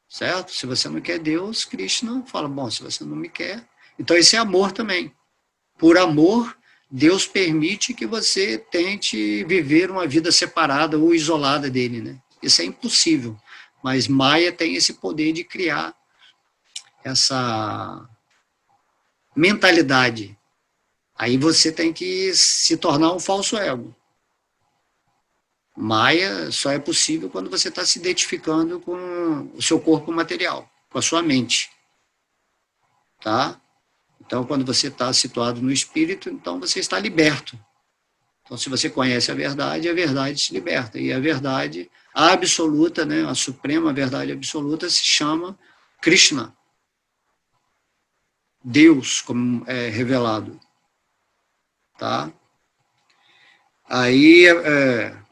Speaker 1: Certo? Se você não quer Deus, Krishna fala, bom, se você não me quer... Então, esse é amor também. Por amor, Deus permite que você tente viver uma vida separada ou isolada dele, né? Isso é impossível. Mas Maya tem esse poder de criar essa mentalidade. Aí você tem que se tornar um falso ego. Maya só é possível quando você está se identificando com o seu corpo material, com a sua mente. Tá? Então, quando você está situado no espírito, então você está liberto. Então, se você conhece a verdade te liberta. E a verdade absoluta, né, a suprema verdade absoluta, se chama Krishna. Deus, como é revelado. Tá? Aí,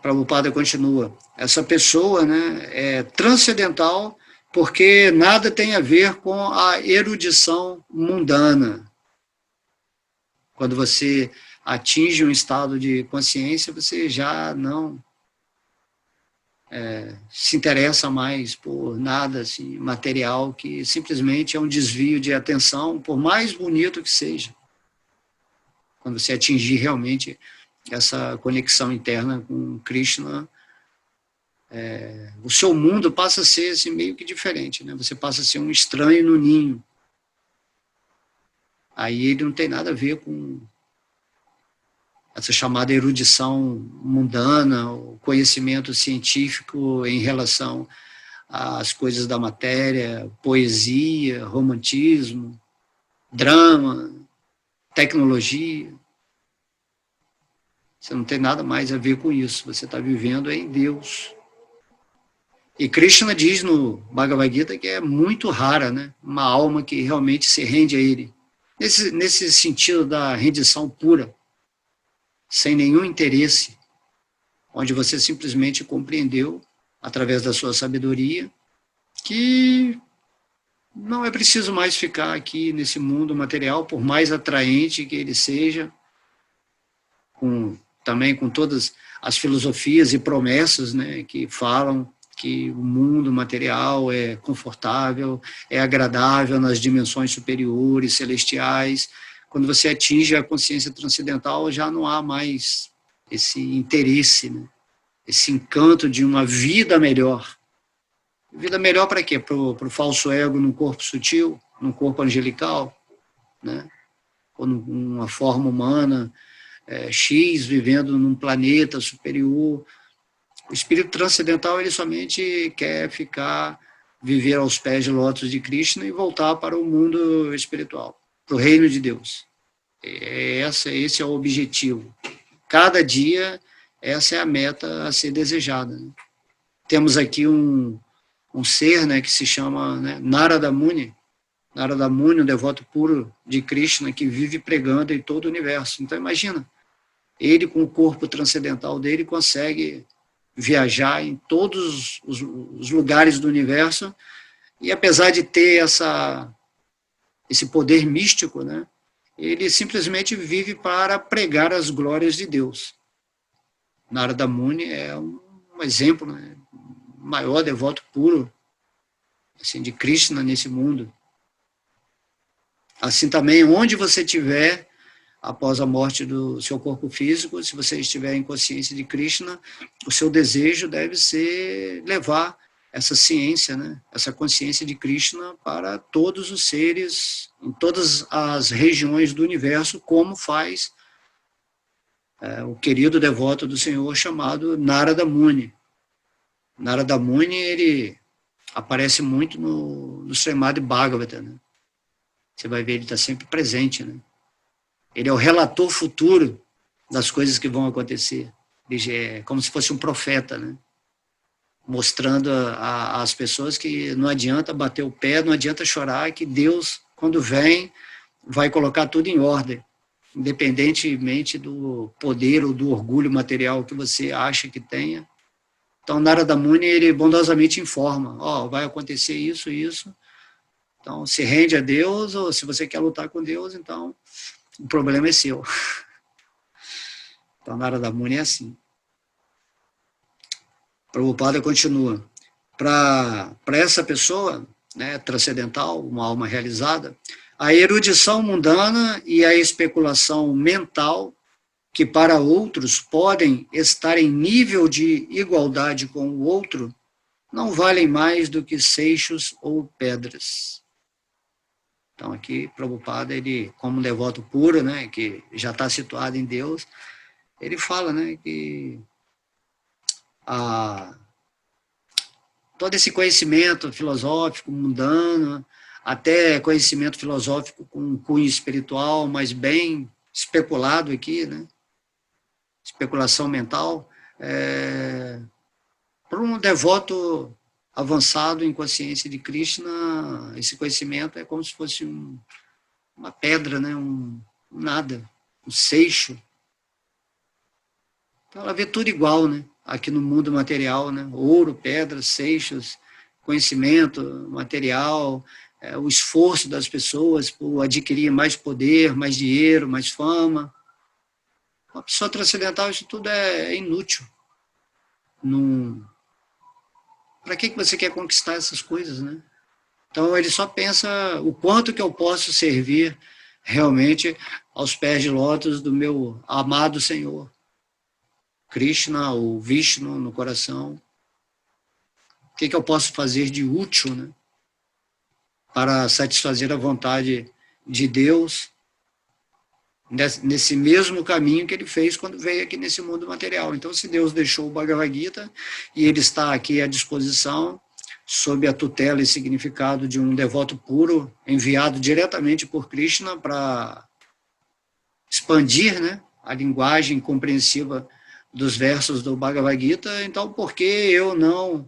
Speaker 1: Prabhupada continua. Essa pessoa, né, é transcendental porque nada tem a ver com a erudição mundana. Quando você atinge um estado de consciência, você já não se interessa mais por nada assim, material, que simplesmente é um desvio de atenção, por mais bonito que seja. Quando você atingir realmente essa conexão interna com Krishna, o seu mundo passa a ser assim, meio que diferente, né? Você passa a ser um estranho no ninho. Aí ele não tem nada a ver com essa chamada erudição mundana, o conhecimento científico em relação às coisas da matéria, poesia, romantismo, drama, tecnologia. Você não tem nada mais a ver com isso, você está vivendo em Deus. E Krishna diz no Bhagavad Gita que é muito rara, né? Uma alma que realmente se rende a ele. Nesse sentido da rendição pura, sem nenhum interesse, onde você simplesmente compreendeu, através da sua sabedoria, que não é preciso mais ficar aqui nesse mundo material, por mais atraente que ele seja, também com todas as filosofias e promessas, né, que falam que o mundo material é confortável, é agradável nas dimensões superiores, celestiais. Quando você atinge a consciência transcendental, já não há mais esse interesse, né? Esse encanto de uma vida melhor. Vida melhor para quê? Para o falso ego num corpo sutil, num corpo angelical, né? Ou numa forma humana, X, vivendo num planeta superior. O espírito transcendental, ele somente quer viver aos pés de lótus de Krishna e voltar para o mundo espiritual, para o reino de Deus. Esse é o objetivo. Cada dia, essa é a meta a ser desejada. Né? temos aqui um ser, né, que se chama, né, Narada Muni, um devoto puro de Krishna, que vive pregando em todo o universo. Então, imagina, ele com o corpo transcendental dele consegue viajar em todos os lugares do universo, e apesar de ter esse poder místico, né, ele simplesmente vive para pregar as glórias de Deus. Narada Muni é um exemplo, né, maior devoto puro assim, de Krishna nesse mundo. Assim também, onde você estiver, após a morte do seu corpo físico, se você estiver em consciência de Krishna, o seu desejo deve ser levar essa ciência, né, essa consciência de Krishna para todos os seres, em todas as regiões do universo, como faz o querido devoto do Senhor chamado Narada Muni. Narada Muni, ele aparece muito no Srimad Bhagavatam, né? Você vai ver, ele está sempre presente, né? Ele é o relator futuro das coisas que vão acontecer. Ele é como se fosse um profeta, né? Mostrando às pessoas que não adianta bater o pé, não adianta chorar, que Deus, quando vem, vai colocar tudo em ordem, independentemente do poder ou do orgulho material que você acha que tenha. Então, Narada Muni, ele bondosamente informa, vai acontecer isso e isso. Então, se rende a Deus, ou se você quer lutar com Deus, então o problema é seu. Então, Narada Muni é assim. Prabhupada continua. Para essa pessoa, né, transcendental, uma alma realizada, a erudição mundana e a especulação mental, que para outros podem estar em nível de igualdade com o outro, não valem mais do que seixos ou pedras. Então, aqui, Prabhupada, ele, como um devoto puro, né, que já está situado em Deus, ele fala, né, que todo esse conhecimento filosófico mundano, até conhecimento filosófico com cunho espiritual, mas bem especulado aqui, né, especulação mental, para um devoto avançado em consciência de Krishna, esse conhecimento é como se fosse uma pedra, né, um nada, um seixo. Então ela vê tudo igual, né, aqui no mundo material, né, ouro, pedras, seixos, conhecimento material, o esforço das pessoas por adquirir mais poder, mais dinheiro, mais fama. Uma pessoa transcendental, isso tudo é inútil. Para que você quer conquistar essas coisas, né? Então, ele só pensa o quanto que eu posso servir realmente aos pés de lótus do meu amado Senhor. Krishna, ou Vishnu no coração. O que eu posso fazer de útil, né? Para satisfazer a vontade de Deus, nesse mesmo caminho que ele fez quando veio aqui nesse mundo material. Então, se Deus deixou o Bhagavad Gita e ele está aqui à disposição, sob a tutela e significado de um devoto puro, enviado diretamente por Krishna para expandir, né, a linguagem compreensiva dos versos do Bhagavad Gita, então por que eu não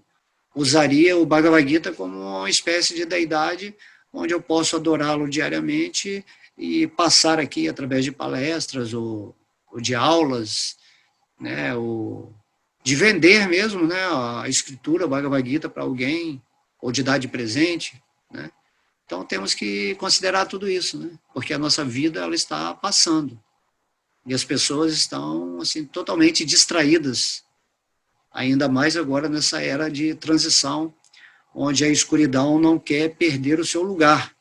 Speaker 1: usaria o Bhagavad Gita como uma espécie de deidade onde eu posso adorá-lo diariamente e passar aqui através de palestras ou de aulas, né, ou de vender mesmo, né, a escritura, a Bhagavad Gita para alguém, ou de dar de presente, né? Então temos que considerar tudo isso, né, porque a nossa vida ela está passando e as pessoas estão assim totalmente distraídas, ainda mais agora nessa era de transição, onde a escuridão não quer perder o seu lugar.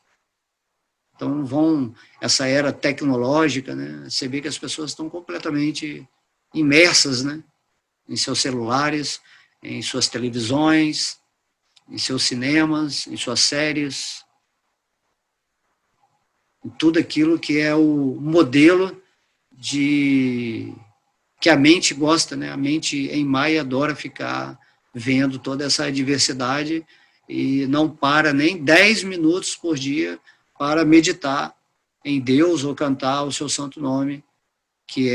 Speaker 1: Então, essa era tecnológica, né? Você vê que as pessoas estão completamente imersas, né? Em seus celulares, em suas televisões, em seus cinemas, em suas séries, em tudo aquilo que é o modelo que a mente gosta, né? A mente em Maya adora ficar vendo toda essa diversidade e não para nem 10 minutos por dia para meditar em Deus ou cantar o seu santo nome, que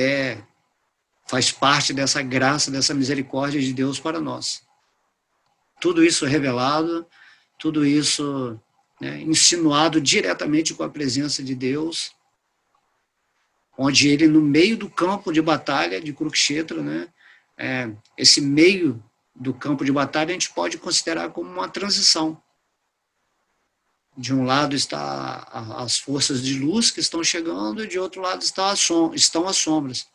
Speaker 1: faz parte dessa graça, dessa misericórdia de Deus para nós. Tudo isso revelado, tudo isso, né, insinuado diretamente com a presença de Deus, onde ele, no meio do campo de batalha de Kurukshetra, né, esse meio do campo de batalha a gente pode considerar como uma transição. De um lado está as forças de luz que estão chegando, e de outro lado estão as sombras.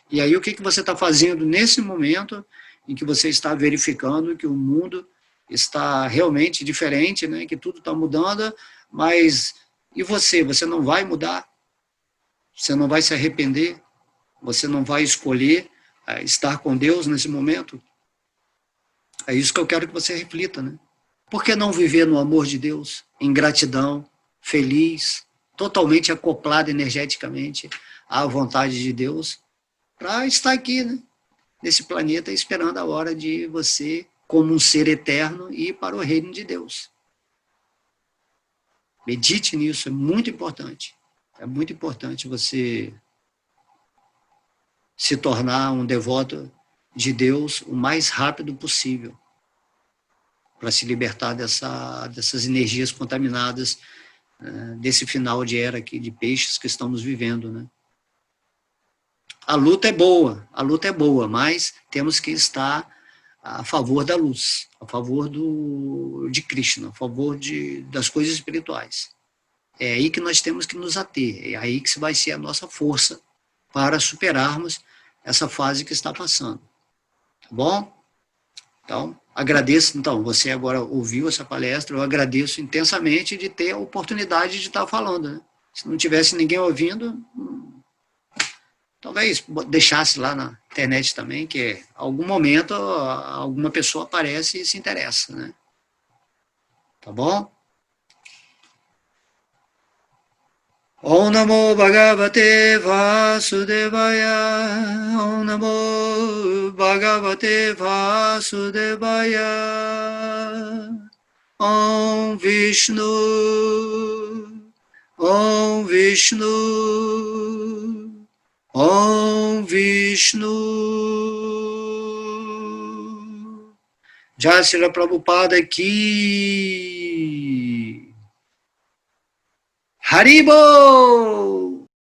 Speaker 1: E aí o que você está fazendo nesse momento em que você está verificando que o mundo está realmente diferente, né, que tudo está mudando, mas e você? Você não vai mudar? Você não vai se arrepender? Você não vai escolher estar com Deus nesse momento? É isso que eu quero que você reflita, né? Por que não viver no amor de Deus, em gratidão, feliz, totalmente acoplado energeticamente à vontade de Deus, para estar aqui, né, nesse planeta, esperando a hora de você, como um ser eterno, ir para o reino de Deus. Medite nisso, é muito importante. É muito importante você se tornar um devoto de Deus o mais rápido possível, para se libertar dessas energias contaminadas, desse final de era aqui de peixes que estamos vivendo, né? A luta é boa, mas temos que estar a favor da luz, a favor de Krishna, a favor das coisas espirituais. É aí que nós temos que nos ater, é aí que vai ser a nossa força para superarmos essa fase que está passando. Tá bom? Então, agradeço. Então, você agora ouviu essa palestra, eu agradeço intensamente de ter a oportunidade de estar falando, né? Se não tivesse ninguém ouvindo, talvez deixasse lá na internet também, que algum momento alguma pessoa aparece e se interessa, né? Tá bom? Om Namo Bhagavate Vasudevaya. Om Namo Bhagavate Vasudevaya. Om Vishnu. Om Vishnu. Om Vishnu. Jai Srila Prabhupada aqui. Haribo!